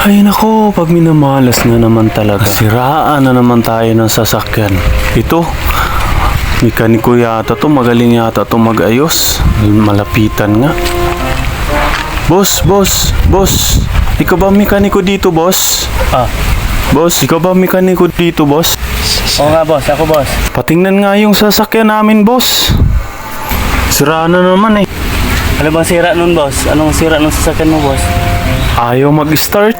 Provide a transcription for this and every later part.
Ay nako, pag minamalas na naman talaga. Siraan na naman tayo ng sasakyan. Ito, mekaniko yata to, magaling yata to mag-ayos. Malapitan nga. Boss. Ikaw ba mekaniko dito, boss? Boss, ikaw ba mekaniko dito, boss? Oo nga, boss. Ako, boss. Patingnan nga yung sasakyan namin, boss. Siraan na naman eh. Ano bang sira nun, boss? Anong sira ng sasakyan mo, boss? Ayaw mag-start.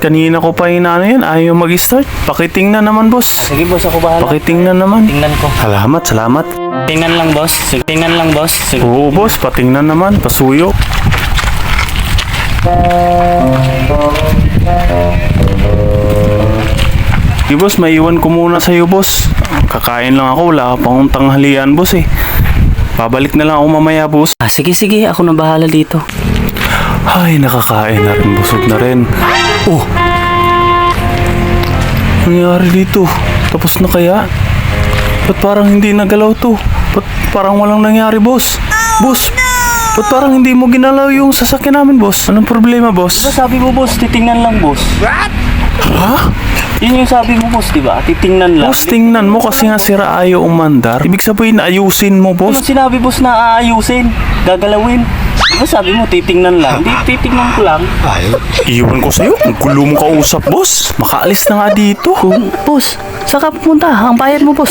Kanina ko pa inaano yan. Ayaw mag-start. Pakitingnan naman, boss. Sige, boss. Ako bahala. Pakitingnan naman. Tingnan ko. Salamat. Tingnan lang, boss. Sige, tingnan lang, boss. Sige. Oo, boss. Patingnan naman. Pasuyo. Boss, maiwan ko muna sa'yo, boss. Kakain lang ako. Wala ka pang tanghalian, boss eh. Babalik na lang ako mamaya, boss. Sige. Ako na bahala dito. Ay, nakakain na rin. Busog na rin. Oh! Ano nangyari dito? Tapos na kaya? Ba't parang hindi nagalaw to? Ba't parang walang nangyari, boss? Boss! Ba't parang hindi mo ginalaw yung sasakyan namin, boss? Anong problema, boss? Sabi mo, boss, titingnan lang, boss. Ha? Yun yung sabi mo, boss, di ba? Titingnan lang. Boss, tingnan mo kasi nga sira ayaw umandar. Ibig sabihin, ayusin mo, boss. Anong sinabi, boss, na aayusin? Gagalawin? Diba sabi mo, titingnan lang? Hindi, titingnan ko lang. Iwan ko sa'yo. Ang gulo mo kausap, boss. Makaalis na nga dito. Boss, saan ka pupunta? Ang bayad mo, boss.